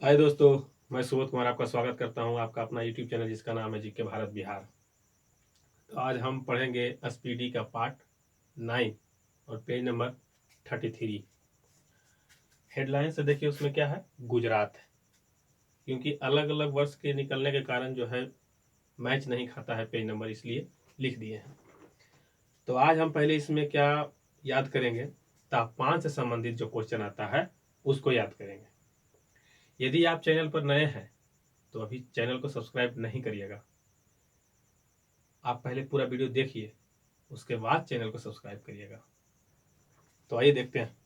हाय दोस्तों, मैं सुबोध कुमार आपका स्वागत करता हूं आपका अपना यूट्यूब चैनल जिसका नाम है जीके भारत बिहार। तो आज हम पढ़ेंगे एसपीडी का पार्ट 9 और पेज नंबर 33। हेडलाइन से देखिए उसमें क्या है, गुजरात है, क्योंकि अलग अलग वर्ष के निकलने के कारण जो है मैच नहीं खाता है पेज नंबर, इसलिए लिख दिए हैं। तो आज हम पहले इसमें क्या याद करेंगे, तापमान से संबंधित जो क्वेश्चन आता है उसको याद करेंगे। यदि आप चैनल पर नए हैं तो अभी चैनल को सब्सक्राइब नहीं करिएगा, आप पहले पूरा वीडियो देखिए, उसके बाद चैनल को सब्सक्राइब करिएगा। तो आइए देखते हैं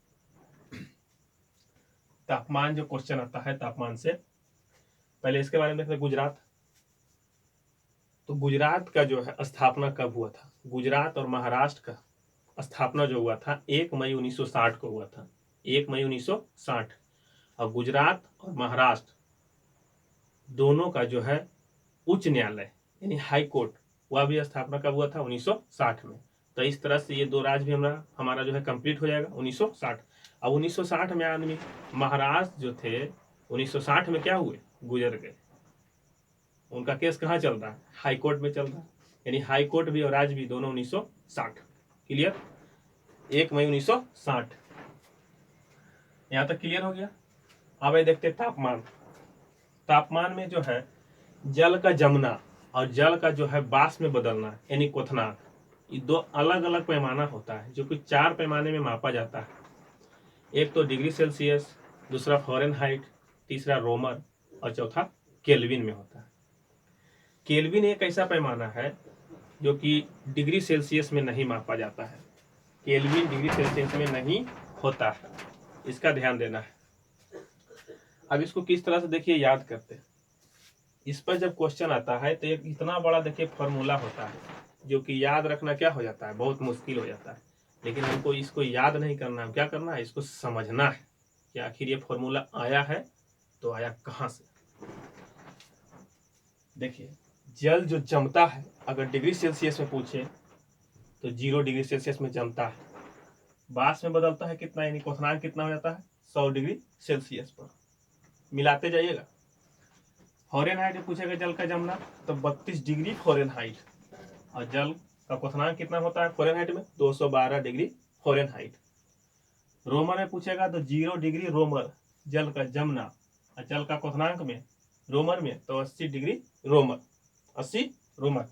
तापमान जो क्वेश्चन आता है तापमान से। पहले इसके बारे में देखते हैं, गुजरात। तो गुजरात का जो है स्थापना कब हुआ था? गुजरात और महाराष्ट्र का स्थापना जो हुआ था 1 मई 1960 को हुआ था। 1 मई 1960। और गुजरात और महाराष्ट्र दोनों का जो है उच्च न्यायालय यानी हाई कोर्ट, वह भी स्थापना कब हुआ था? 1960 में। तो इस तरह से ये दो राज्य भी हमारा जो है कंप्लीट हो जाएगा 1960। अब 1960 में आदमी महाराष्ट्र जो थे 1960 में क्या हुए, गुजर गए। उनका केस कहाँ चल रहा है? हाई कोर्ट में चल रहा है। यानी हाई कोर्ट भी और राज्य भी दोनों 1960। क्लियर? 1 मई 1960। यहाँ तक क्लियर हो गया। अब ये देखते तापमान। तापमान में जो है जल का जमना और जल का जो है बाष्प में बदलना यानी क्वथनांक, ये दो अलग अलग पैमाना होता है जो कि 4 पैमाने में मापा जाता है। एक तो डिग्री सेल्सियस, दूसरा फ़ारेनहाइट, तीसरा रोमर और चौथा केल्विन में होता है। केल्विन एक ऐसा पैमाना है जो कि डिग्री सेल्सियस में नहीं मापा जाता है। केल्विन डिग्री सेल्सियस में नहीं होता है, इसका ध्यान देना है। अब इसको किस तरह से देखिए याद करते हैं। इस पर जब क्वेश्चन आता है तो एक इतना बड़ा देखिए फॉर्मूला होता है जो कि याद रखना क्या हो जाता है, बहुत मुश्किल हो जाता है। लेकिन हमको इसको याद नहीं करना है, क्या करना है, इसको समझना है कि आखिर ये फॉर्मूला आया है तो आया कहाँ से। देखिए, जल जो जमता है अगर डिग्री सेल्सियस में पूछे तो 0 डिग्री सेल्सियस में जमता है। बाष्प में बदलता है कितना, यानी क्वथनांक कितना हो जाता है? 100 डिग्री सेल्सियस पर। मिलाते जाइएगा। फ़ारेनहाइट में पूछेगा जल का जमना तो 32 डिग्री फ़ारेनहाइट, और जल का क्वथनांक कितना होता है फ़ारेनहाइट में? 212 डिग्री फ़ारेनहाइट। रोमर में पूछेगा तो 0 डिग्री रोमर जल का जमना, और जल का क्वथनांक में रोमर में तो 80 डिग्री रोमर, 80 रोमर।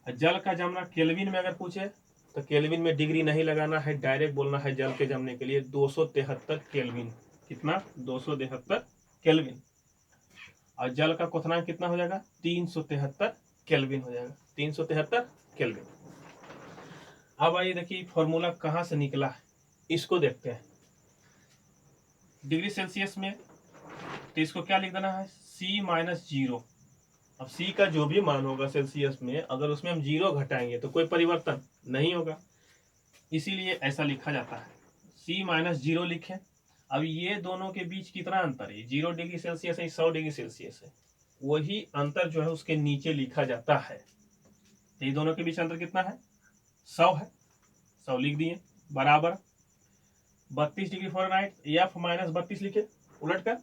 जल का जमना केल्विन में अगर पूछे तो केल्विन में डिग्री नहीं लगाना है, डायरेक्ट बोलना है जल के जमने के लिए 273 केल्विन। कितना? 273 केल्विन। और जल का क्वथनांक कितना हो जाएगा? 373 केल्विन हो जाएगा, 373 केल्विन। अब आइए देखिए फॉर्मूला कहाँ से निकला है, इसको देखते हैं। डिग्री सेल्सियस में तो इसको क्या लिख देना है? C-0। अब C का जो भी मान होगा सेल्सियस में, अगर उसमें हम 0 घटाएंगे तो कोई परिवर्तन नहीं होगा, इसीलिए ऐसा लिखा जाता है। C-0 लिखें। अब ये दोनों के बीच कितना अंतर है? 0 डिग्री सेल्सियस है, 100 डिग्री सेल्सियस है। वही अंतर जो है उसके नीचे लिखा जाता है। तो ये दोनों के बीच अंतर कितना है? 100 है। 100 लिख दिए, बराबर 32 डिग्री फ़ारेनहाइट, F-32 लिखे उलट कर।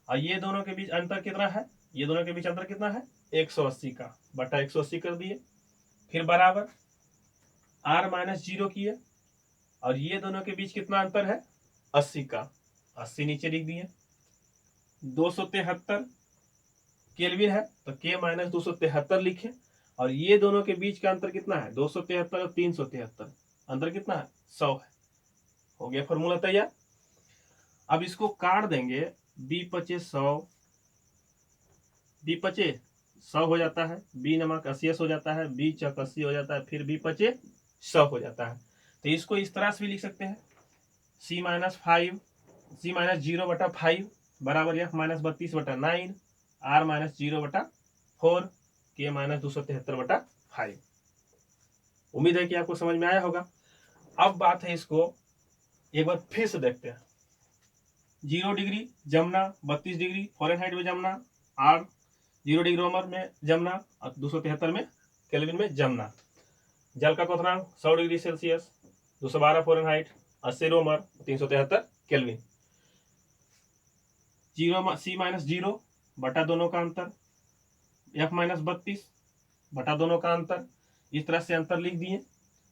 और ये दोनों के बीच अंतर कितना है? ये दोनों के बीच अंतर कितना है? 180 का, बटा 180 कर दिए, फिर बराबर R-0 किए। और ये दोनों के बीच कितना अंतर है? 80 का, 80 नीचे लिख दिए। 273 केल्विन है तो K-273 लिखे। और ये दोनों के बीच का अंतर कितना है? 273 और 373, अंतर कितना है? 100 है। हो गया फॉर्मूला तैयार। अब इसको काट देंगे, B-25 100 हो जाता है, B-नमक 80 हो जाता है, B-चक 80 हो जाता है, फिर B-25 100 हो जाता है। तो इसको इस तरह से भी लिख सकते हैं, C-0/5 बराबर F-32/9 R-0/4 K-273/5। उम्मीद है कि आपको समझ में आया होगा। अब बात है, इसको एक बार फिर से देखते हैं। 0 डिग्री जमना, 32 डिग्री फ़ारेनहाइट में जमना, R 0 डिग्री रोमर में जमना और 273 में केल्विन में जमना। जल का क्वथनांक 100 डिग्री सेल्सियस, 212 फ़ारेनहाइट, 80 रोमर, 373 केल्विन। सी माइनस 0 बटा दोनों का अंतर, F माइनस 32 बटा दोनों का अंतर। इस तरह से अंतर लिख दिए,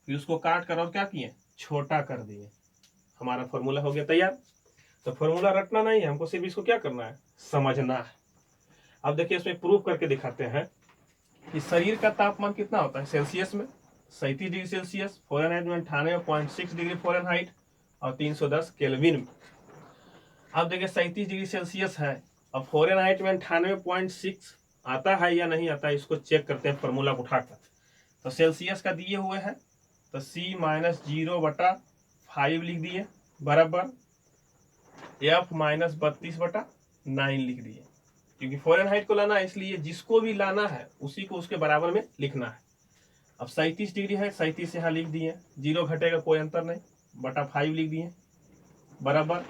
फिर उसको काट कर और क्या किए, छोटा कर दिए। हमारा फॉर्मूला हो गया तैयार। तो फॉर्मूला रटना नहीं है, हमको सिर्फ इसको क्या करना है, समझना है। अब देखिए इसमें प्रूफ करके दिखाते हैं कि शरीर का तापमान कितना होता है सेल्सियस में, 37 डिग्री सेल्सियस, फ़ारेनहाइट में 98.6 डिग्री फ़ारेनहाइट और 310 केल्विन में। अब देखिए 37 डिग्री सेल्सियस है, अब फ़ारेनहाइट में 98.6 आता है या नहीं आता है, इसको चेक करते हैं फॉर्मूला उठाकर। तो सेल्सियस का दिए हुए है, तो C माइनस 0 बटा 5 लिख दिए बराबर F माइनस 32 बटा 9 लिख दिए, क्योंकि फ़ारेनहाइट को लाना है, इसलिए जिसको भी लाना है उसी को उसके बराबर में लिखना है। अब 37 डिग्री है, 37 यहाँ लिख दिए, 0 घटेगा कोई अंतर नहीं, बटा 5 लिख दिए बराबर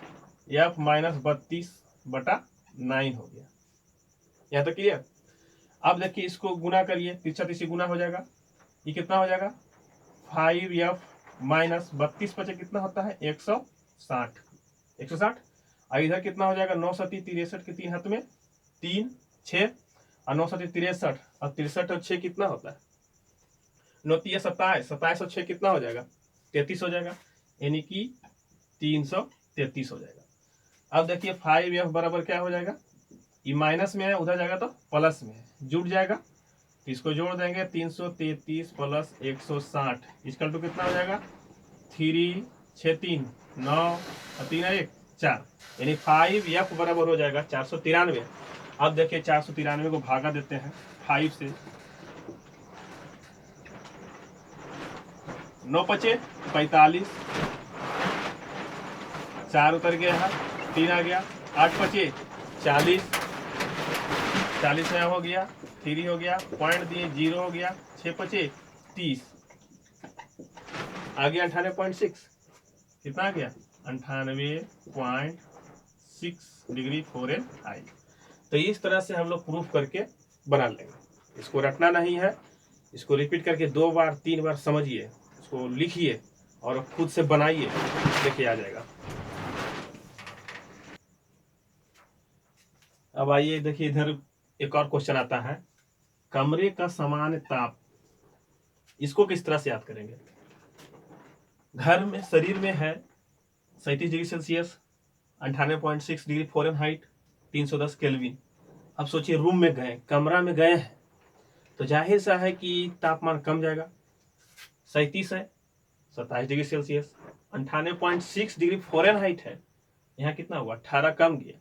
F माइनस 32 बटा 9 हो गया। यहाँ तक क्लियर। अब देखिए इसको गुना करिए, तिरछा तिरछी गुना हो जाएगा, ये कितना हो जाएगा 5F माइनस 32 बचे कितना होता है 160, 160। और इधर कितना हो जाएगा 9 सती 63 के 3 हाथ में 3 6 और 9 सती 63 और 63 और 6 कितना होता है 9 3 27, 27 और 6 कितना हो जाएगा 33 हो जाएगा, यानी कि 333 हो जाएगा। अब देखिए 5F बराबर क्या हो जाएगा, ये माइनस में है, उधर जाएगा तो प्लस में है, जुड़ जाएगा, तो इसको जोड़ देंगे 333 प्लस 160 इसका टू कितना हो जाएगा 3 6 3 9 और 3 1 4, यानी 5F बराबर हो जाएगा 493। अब देखिए 493 को भागा देते हैं 5 से, 9 पचे 45, 4 उतर गया है, 3 आ गया, 8 पचे 40, 40 में हो गया, 3 हो गया, पॉइंट दिए 0 हो गया, 6 पचे 30, आ गया 98.6, कितना आ गया 98.6 डिग्री फ़ारेनहाइट। तो इस तरह से हम लोग प्रूफ करके बना लेंगे। इसको रटना नहीं है, इसको रिपीट करके 2 बार 3 बार समझिए, इसको लिखिए और खुद से बनाइए, देखिए आ जाएगा। अब आइए देखिए इधर एक और क्वेश्चन आता है, कमरे का सामान्य ताप, इसको किस तरह से याद करेंगे। घर में शरीर में है 37 degree Celsius, 98.6 degree Fahrenheit, 310 kelvin. अब सोचिए रूम में गए, कमरा में गए हैं, तो जाहिर सा है कि तापमान कम जाएगा। 37 है, 27 डिग्री सेल्सियस, 98.6 डिग्री फ़ारेनहाइट है, यहाँ कितना हुआ 18 कम गया,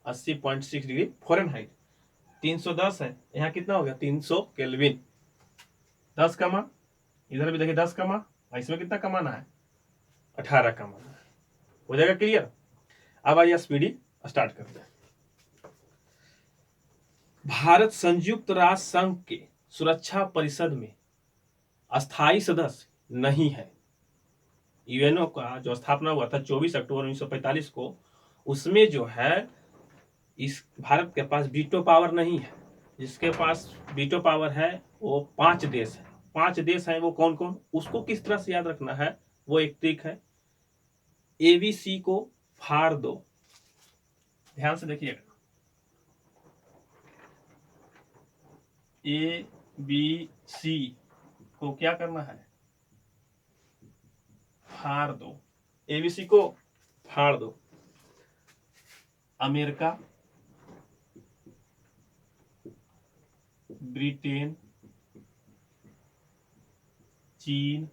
80.6 डिग्री फ़ारेनहाइट। 310 है, यहाँ कितना हो गया 300 केल्विन, 10 कमा, इधर भी देखिए 10 कमा, इसमें कितना कमाना है 18 कमाना है, हो जाएगा क्लियर। अब आइए स्पीडी स्टार्ट करते हैं। भारत संयुक्त राष्ट्र संघ के सुरक्षा परिषद में अस्थायी सदस्य नहीं है। यूएनओ का जो स्थापना हुआ था 24 अक्टूबर 1945 को, उसमें जो है इस भारत के पास वीटो पावर नहीं है। जिसके पास वीटो पावर है वो 5 देश है। 5 देश हैं, वो कौन कौन, उसको किस तरह से याद रखना है, वो एक ट्रिक है। ABC को फाड़ दो, ध्यान से देखिएगा, ABC को क्या करना है, फाड़ दो, ABC को फाड़ दो। अमेरिका, ब्रिटेन, चीन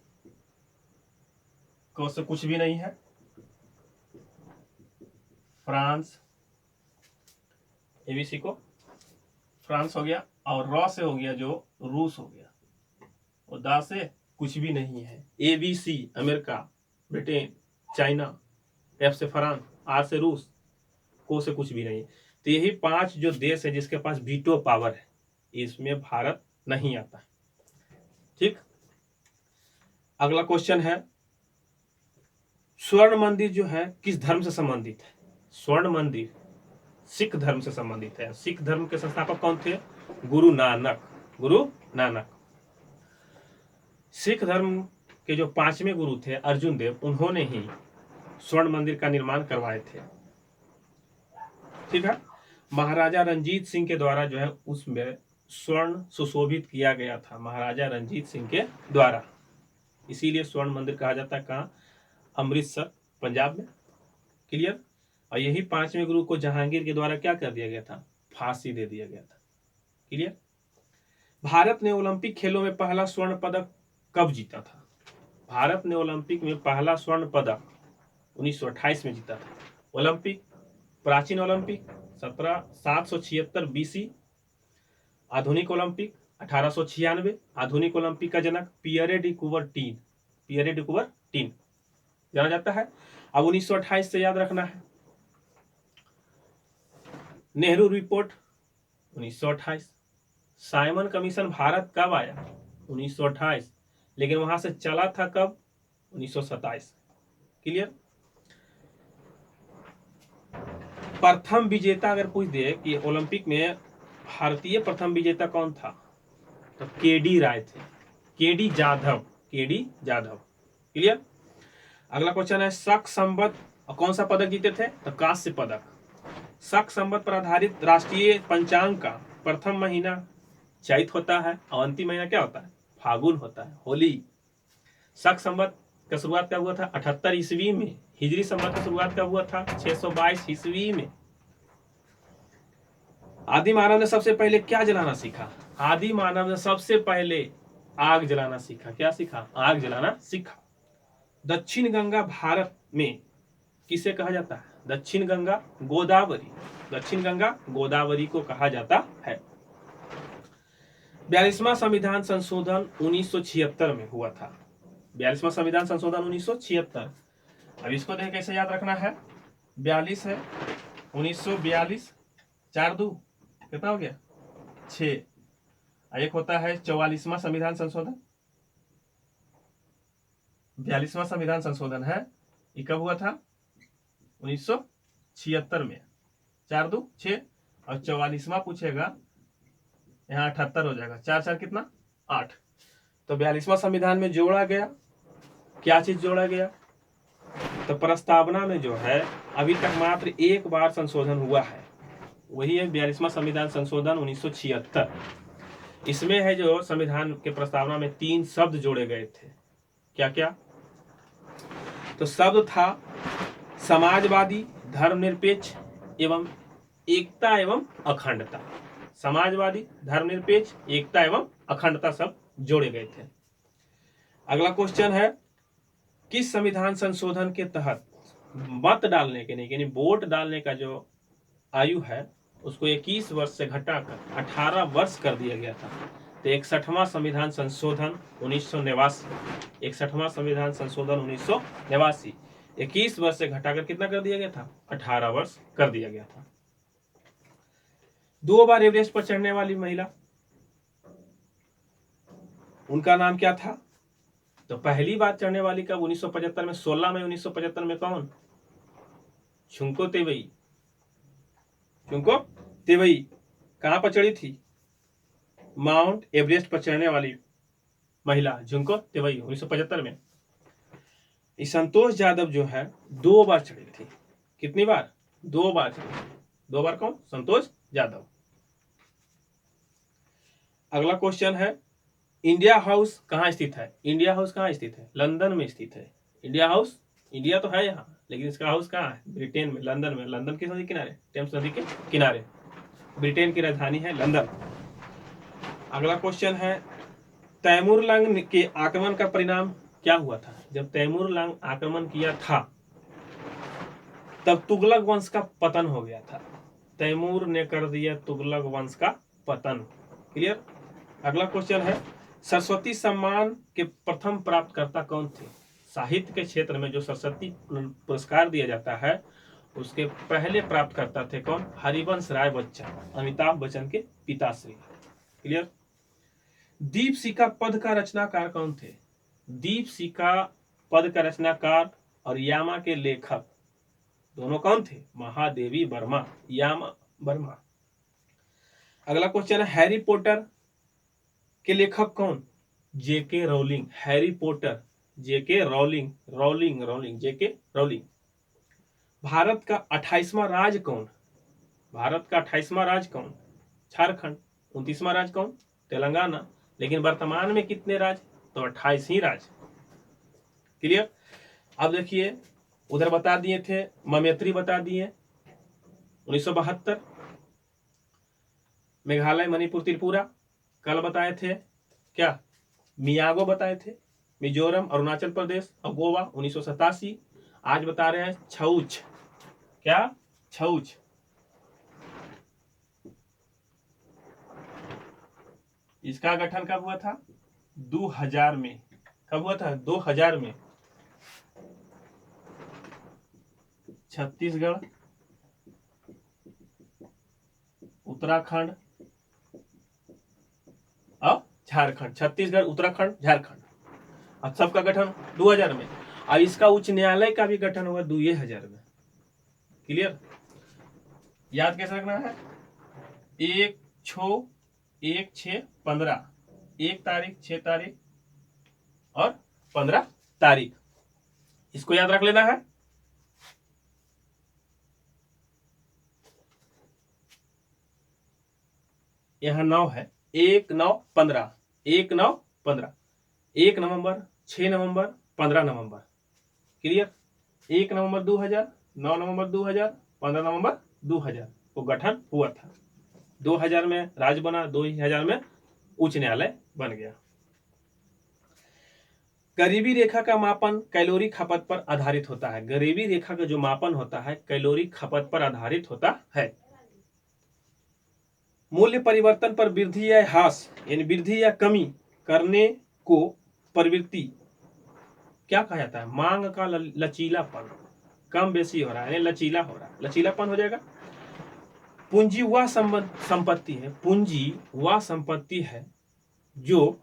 को से कुछ भी नहीं है, फ्रांस, ABC को फ्रांस हो गया, और रॉ से हो गया जो रूस हो गया, और दा से कुछ भी नहीं है। ABC America, Britain, China, F से फ्रांस, R से रूस, को से कुछ भी नहीं। तो यही 5 जो देश है जिसके पास वीटो पावर है, इसमें भारत नहीं आता है। ठीक, अगला क्वेश्चन है, स्वर्ण मंदिर जो है किस धर्म से संबंधित है। स्वर्ण मंदिर सिख धर्म से संबंधित है। सिख धर्म के संस्थापक कौन थे, गुरु नानक, गुरु नानक। सिख धर्म के जो 5वें गुरु थे अर्जुन देव, उन्होंने ही स्वर्ण मंदिर का निर्माण करवाए थे। ठीक है। महाराजा रंजीत सिंह के द्वारा जो है उसमें स्वर्ण सुशोभित किया गया था, महाराजा रंजीत सिंह के द्वारा, इसीलिए स्वर्ण मंदिर कहा जाता है। कहाँ? अमृतसर, पंजाब में। क्लियर। और यही 5वें गुरु को जहांगीर के द्वारा क्या कर दिया गया था? फांसी दे दिया गया था। क्लियर। भारत ने ओलंपिक खेलों में पहला स्वर्ण पदक कब जीता था? भारत ने ओलंपिक में पहला स्वर्ण पदक 1928 में जीता था। ओलंपिक, प्राचीन ओलंपिक 776 बीसी, आधुनिक ओलंपिक 1896। आधुनिक ओलंपिक का जनक पियरे डी कुबरटीन, पियरे डी कुबरटीन जाना जाता है। अब 1928 से याद रखना है। Nehru report 1928। Simon commission Bharat कब आया? 1928, लेकिन वहां से चला था कब? 1927। क्लियर। प्रथम विजेता अगर पूछ दे कि ओलंपिक में भारतीय प्रथम विजेता कौन था, तो केडी राय थे, KD Jadhav, KD Jadhav. Clear. अगला क्वेश्चन है शक संवत कौन सा पदक जीते थे? तो कांस्य पदक। शक संवत पर आधारित राष्ट्रीय पंचांग का प्रथम महीना चैत होता है और अंतिम महीना क्या होता है? फागुन होता है, होली। शक संवत का शुरुआत कब हुआ था? 78 ईस्वी में। हिजरी संवत का शुरुआत कब हुआ था? 622 ईस्वी में। आदि मानव ने सबसे पहले क्या जलाना सीखा? आदि मानव ने सबसे पहले आग जलाना सीखा। क्या सीखा? आग जलाना सीखा। दक्षिण गंगा भारत में किसे कहा जाता है? दक्षिण गंगा गोदावरी, दक्षिण गंगा गोदावरी को कहा जाता है। 42वां संविधान संशोधन 1976 में हुआ था। 42वां संविधान संशोधन 1976। अब इसको देख कैसे याद रखना है? 42 है, 1942, 4×2 कितना हो गया? 6। एक होता है 44वां संविधान संशोधन। 42वां संविधान संशोधन है, ये कब हुआ था? 1976 में। 4×2 6 और 44वां पूछेगा, यहाँ 78 हो जाएगा। 4×4 कितना? 8। तो 42वां संविधान में जोड़ा गया, क्या चीज जोड़ा गया? तो प्रस्तावना में जो है अभी तक मात्र एक बार संशोधन हुआ है, वही है 42वां संविधान संशोधन 1976। इसमें है जो संविधान के प्रस्तावना में 3 शब्द जोड़े गए थे। क्या क्या? तो शब्द था समाजवादी, धर्मनिरपेक्ष एवं एकता एवं अखंडता। समाजवादी, धर्मनिरपेक्ष, एकता एवं अखंडता सब जोड़े गए थे। अगला क्वेश्चन है किस संविधान संशोधन के तहत मत डालने के नहीं, यानी वोट डालने का जो आयु है उसको 21 वर्ष से घटाकर 18 वर्ष कर दिया गया था? तो 61वां संविधान संशोधन 1989, 61वां संविधान संशोधन 1989 21 वर्ष से घटाकर कितना कर दिया गया था? 18 वर्ष कर दिया गया था। 2 बार एवरेस्ट पर चढ़ने वाली महिला, उनका नाम क्या था? तो पहली बार चढ़ने वाली कब? 1975 में। 16 मई 1975 में। कौन? झुंको तेवई। झुंको तेवई कहां पर चढ़ी थी? माउंट एवरेस्ट पर चढ़ने वाली महिला झुंको तेवई 1975 में। संतोष यादव जो है 2 बार चढ़ी थी। कितनी बार? 2 बार चढ़ी। 2 बार। कौन? संतोष यादव। अगला क्वेश्चन है इंडिया हाउस कहाँ स्थित है? इंडिया हाउस कहाँ स्थित है? लंदन में स्थित है। इंडिया हाउस, इंडिया तो है यहाँ, लेकिन इसका हाउस कहाँ है? ब्रिटेन में, लंदन में। लंदन किस नदी किनारे? टेम्स नदी के किनारे। ब्रिटेन की राजधानी है लंदन। अगला क्वेश्चन है तैमूर लंग के आक्रमण का परिणाम क्या हुआ था? जब तैमूर लंग आक्रमण किया था तब तुगलक वंश का पतन हो गया था। तैमूर ने कर दिया तुगलक वंश का पतन। क्लियर। अगला क्वेश्चन है सरस्वती सम्मान के प्रथम प्राप्तकर्ता कौन थे? साहित्य के क्षेत्र में जो सरस्वती पुरस्कार दिया जाता है उसके पहले प्राप्तकर्ता थे कौन? हरिवंश राय बच्चन, अमिताभ बच्चन के पिताश्री। क्लियर। दीपशिखा पद का रचनाकार कौन थे? दीपशिखा पद का रचनाकार और यामा के लेखक दोनों कौन थे? महादेवी वर्मा, यामा वर्मा। अगला क्वेश्चन है हैरी पॉटर के लेखक कौन? जेके रॉलिंग। हैरी पॉटर, जेके रॉलिंग, रॉलिंग रॉलिंग, जेके रॉलिंग। भारत का 28वां राज्य कौन? भारत का 28वां राज्य कौन? झारखंड। 29वां राज्य कौन? तेलंगाना। लेकिन वर्तमान में कितने राज्य? तो 28 ही राज्य। क्लियर? अब देखिए, उधर बता दिए थे ममेत्री, बता दिए 1972, मेघालय, मणिपुर, त्रिपुरा। कल बताए थे क्या? मियागो बताए थे, मिजोरम, अरुणाचल प्रदेश और गोवा 1987। आज बता रहे हैं छऊच। क्या? छऊच। इसका गठन कब हुआ था? 2000 में। कब हुआ था? 2000 में। छत्तीसगढ़, उत्तराखंड और झारखंड। छत्तीसगढ़, उत्तराखंड, झारखंड, अब सबका गठन 2000 में। और इसका उच्च न्यायालय का भी गठन हुआ 2000 में। क्लियर? याद कैसे रखना है? 1/6/15, 1 तारीख, 6 तारीख और 15 तारीख, इसको याद रख लेना है। यहाँ 9 है, 1/9/15, 1/9/15, 1 नवंबर, 6 नवंबर, 15 नवंबर। क्लियर? 1 नवंबर 2000, 9 नवंबर 2000, 15 नवंबर 2000 को गठन हुआ था। 2000 में राज्य बना, 2000 में उच्च न्यायालय बन गया। गरीबी रेखा का मापन कैलोरी खपत पर आधारित होता है। गरीबी रेखा का जो मापन होता है कैलोरी खपत पर आधारित होता है। मूल्य परिवर्तन पर वृद्धि या ह्रास, यानी वृद्धि या कमी करने को प्रवृत्ति क्या कहा जाता है? मांग का लचीलापन, कम बेसी हो रहा है, यानी लचीला हो रहा है, लचीलापन हो जाएगा। पूंजी वह संपत्ति है, पूंजी वह संपत्ति है जो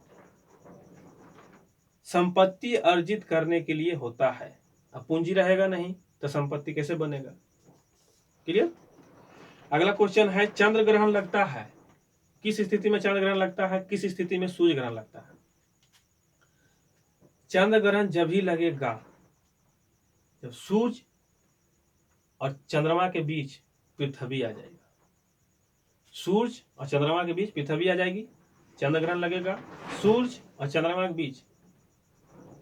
संपत्ति अर्जित करने के लिए होता है। अब पूंजी रहेगा नहीं तो संपत्ति कैसे बनेगा? क्लियर? अगला क्वेश्चन है, चंद्र ग्रहण लगता है, किस स्थिति में चंद्र ग्रहण लगता है, किस स्थिति में सूर्य ग्रहण लगता है? चंद्र ग्रहण जब ही लगेगा जब सूर्य और चंद्रमा के बीच पृथ्वी आ जाएगा। सूर्य और चंद्रमा के बीच पृथ्वी आ जाएगी, चंद्र ग्रहण लगेगा। सूर्य और चंद्रमा के बीच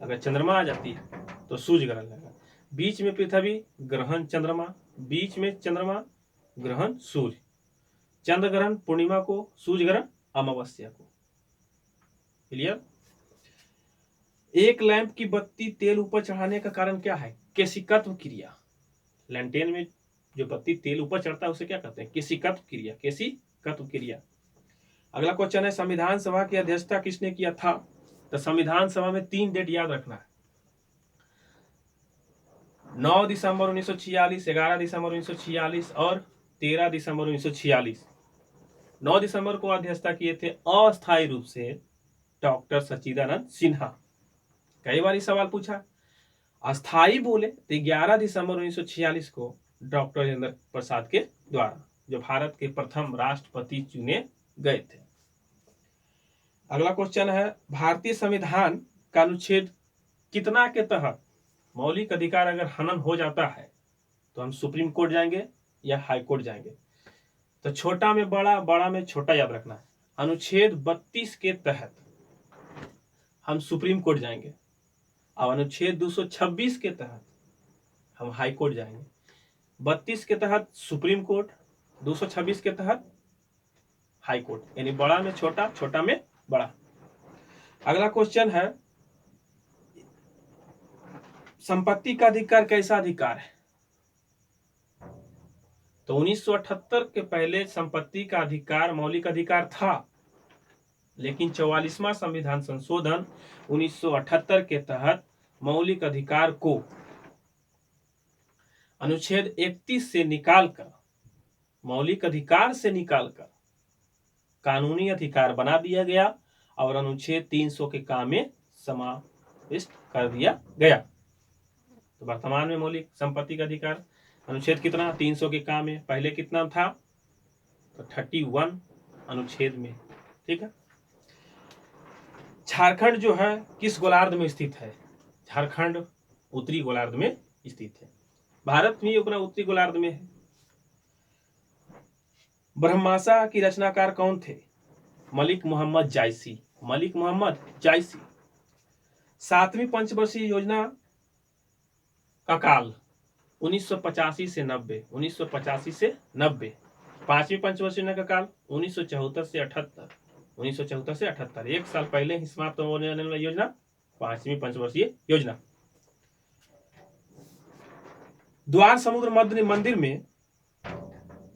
अगर चंद्रमा आ जाती है तो सूर्य ग्रहण लगेगा। बीच में पृथ्वी, ग्रहण चंद्रमा, बीच में चंद्रमा, ग्रहण सूर्य। चंद्र ग्रहण पूर्णिमा को, सूर्य ग्रहण अमावस्या को। क्लियर? एक लैंप की बत्ती तेल ऊपर चढ़ाने का कारण क्या है? केशिकत्व क्रिया। लैंटेन में जो बत्ती तेल ऊपर चढ़ता है उसे क्या कहते हैं? केशिकत्व क्रिया, केशिकत्व क्रिया। अगला क्वेश्चन है, संविधान सभा की अध्यक्षता किसने किया था? तो संविधान सभा में 3 डेट याद रखना है। 9 दिसंबर 1946, 11 दिसंबर 1946 और 13 दिसंबर 1946। 9 दिसंबर को अध्यक्षता किए थे अस्थायी रूप से डॉक्टर सच्चिदानंद सिन्हा। कई बार सवाल पूछा, अस्थायी बोले तो 11 दिसंबर 1946 को डॉक्टर राजेंद्र प्रसाद के द्वारा, जो भारत के प्रथम राष्ट्रपति चुने गए थे। अगला क्वेश्चन है, भारतीय संविधान का अनुच्छेद कितना के तहत मौलिक अधिकार अगर हनन हो जाता है तो हम सुप्रीम कोर्ट जाएंगे या हाई कोर्ट जाएंगे? तो छोटा में बड़ा, बड़ा में छोटा याद रखना है। अनुच्छेद 32 के तहत हम सुप्रीम कोर्ट जाएंगे और अनुच्छेद 226 के तहत हम हाई कोर्ट जाएंगे। 32 के तहत सुप्रीम कोर्ट, 226 के तहत हाई कोर्ट, यानी बड़ा में छोटा, छोटा में बड़ा। अगला क्वेश्चन है, संपत्ति का अधिकार कैसा अधिकार है? तो 1978 के पहले संपत्ति का अधिकार मौलिक अधिकार था, लेकिन 44वां संविधान संशोधन 1978 के तहत मौलिक अधिकार को अनुच्छेद 31 से निकालकर, मौलिक अधिकार से निकालकर कानूनी अधिकार बना दिया गया और अनुच्छेद 300 के काम में समाविष्ट कर दिया गया। तो वर्तमान में मौलिक संपत्ति का अधिकार अनुच्छेद कितना? 300 के काम में। पहले कितना था? तो 31 अनुच्छेद में। ठीक है। झारखंड जो है किस गोलार्ध में स्थित है? झारखंड उत्तरी गोलार्ध में स्थित है। भारत भी अपना उत्तरी गोलार्ध में है। ब्रह्मासा की रचनाकार कौन थे? मलिक मोहम्मद जायसी। मलिक मोहम्मद जायसी। 7वीं पंचवर्षीय योजना का काल 1985 से 90। 1985 से 90। 5वीं पंचवर्षीय योजना का काल 1974 से 78। 1974 से 78, एक साल पहले ही समाप्त होने वाली योजना 5वीं पंचवर्षीय योजना। द्वार समुद्र मध्य मंदिर में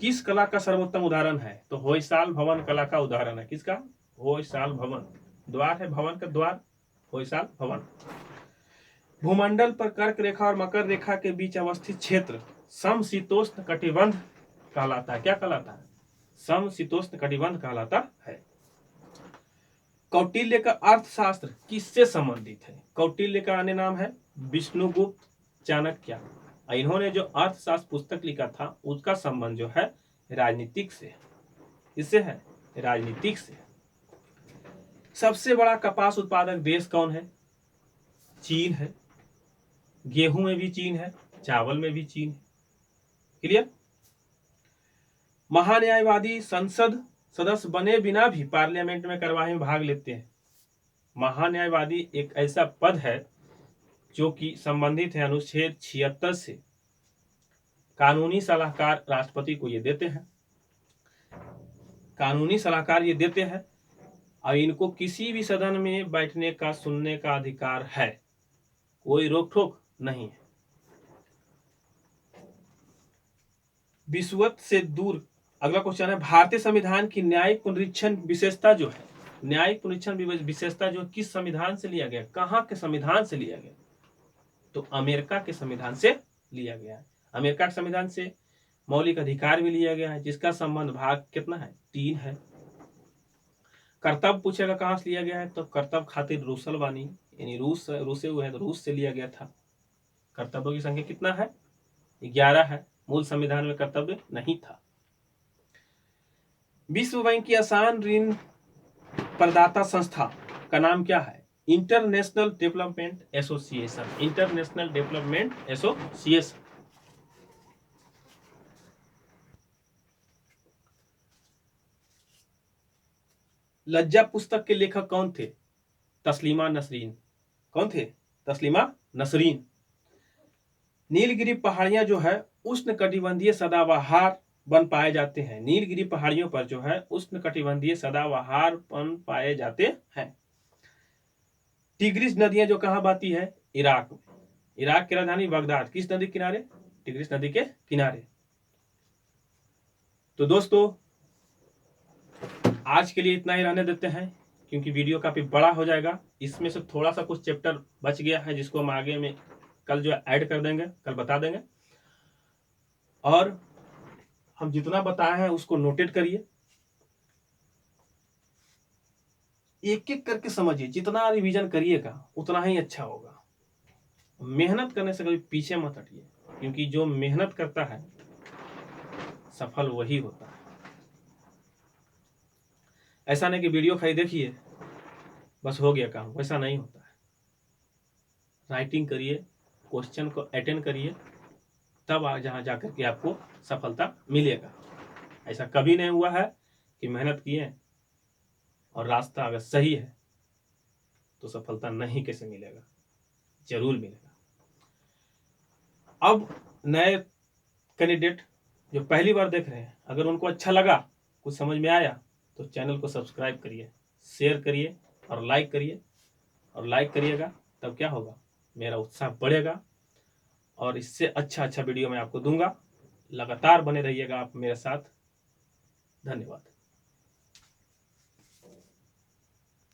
किस कला का सर्वोत्तम उदाहरण है? तो होयसाल भवन कला का उदाहरण है। किसका? होयसाल भवन। द्वार है भवन का द्वार, होयसाल भवन। भूमंडल पर कर्क रेखा और मकर रेखा के बीच अवस्थित क्षेत्र समशीतोष्ण कटिबंध कहलाता है। क्या कहलाता है? समशीतोष्ण कटिबंध कहलाता है। कौटिल्य का अर्थशास्त्र किससे संबंधित है? कौटिल्य का अन्य नाम है विष्णुगुप्त चाणक्य। इन्होंने जो अर्थशास्त्र पुस्तक लिखा था उसका संबंध जो है राजनीतिक से। इससे है राजनीतिक से। सबसे बड़ा कपास उत्पादक देश कौन है? चीन है। गेहूं में भी चीन है, चावल में भी चीन है। क्लियर? महान्यायवादी संसद सदस्य बने बिना भी पार्लियामेंट में कार्यवाही में भाग लेते हैं। महान्यायवादी एक ऐसा पद है जो कि संबंधित है अनुच्छेद 76 से। कानूनी सलाहकार राष्ट्रपति को ये देते हैं। कानूनी सलाहकार ये देते हैं और इनको किसी भी सदन में बैठने का, सुनने का अधिकार है। कोई रोक टोक नहीं है। विश्वत से दूर। अगला क्वेश्चन है, भारतीय संविधान की न्यायिक पुनरीक्षण विशेषता जो है, न्यायिक पुनरीक्षण विशेषता जो किस संविधान से लिया गया? कहाँ के संविधान से लिया गया? तो अमेरिका के संविधान से लिया गया है। अमेरिका के संविधान से मौलिक अधिकार भी लिया गया है, जिसका संबंध भाग कितना है? 3 है। कर्तव्य पूछेगा कहाँ से लिया गया है? तो कर्तव्य खातिर रूसल वानी, यानी रूसे हुए हैं तो रूस से लिया गया था। कर्तव्यों की संख्या कितना है? 11 है। मूल संविधान में कर्तव्य नहीं था। विश्व बैंक की आसान ऋण प्रदाता संस्था का नाम क्या है? International development association. International development association. लज्जा पुस्तक के लेखक कौन थे? तस्लीमा नसरीन। कौन थे? तस्लीमा नसरीन। नीलगिरी पहाड़ियां जो है उष्ण कटिबंधीय सदाबहार वन पाए जाते हैं। नीलगिरी पहाड़ियों पर जो है उष्ण कटिबंधीय सदाबहार वन पाए जाते हैं। टिग्रिस नदियां जो कहाँ बहती है? इराक में। इराक की राजधानी बगदाद किस नदी के किनारे? टिग्रिस नदी के किनारे। तो दोस्तों आज के लिए इतना ही रहने देते हैं, क्योंकि वीडियो काफी बड़ा हो जाएगा। इसमें से थोड़ा सा कुछ चैप्टर बच गया है जिसको हम आगे में कल जो ऐड कर देंगे, कल बता देंगे। और हम जितना बताए हैं उसको नोटेट करिए, एक एक करके समझिए। जितना रिवीजन करिएगा उतना ही अच्छा होगा। मेहनत करने से कभी पीछे मत हटिए, क्योंकि जो मेहनत करता है सफल वही होता है। ऐसा नहीं कि वीडियो खाली देखिए बस हो गया काम, वैसा नहीं होता है। राइटिंग करिए, क्वेश्चन को अटेंड करिए, तब जहां जाकर के आपको सफलता मिलेगा। ऐसा कभी नहीं हुआ है कि मेहनत किए और रास्ता अगर सही है तो सफलता नहीं कैसे मिलेगा? जरूर मिलेगा। अब नए कैंडिडेट जो पहली बार देख रहे हैं, अगर उनको अच्छा लगा, कुछ समझ में आया, तो चैनल को सब्सक्राइब करिए, शेयर करिए और लाइक करिए। और लाइक करिएगा तब क्या होगा? मेरा उत्साह बढ़ेगा और इससे अच्छा वीडियो मैं आपको दूंगा। लगातार बने रहिएगा आप मेरे साथ। धन्यवाद।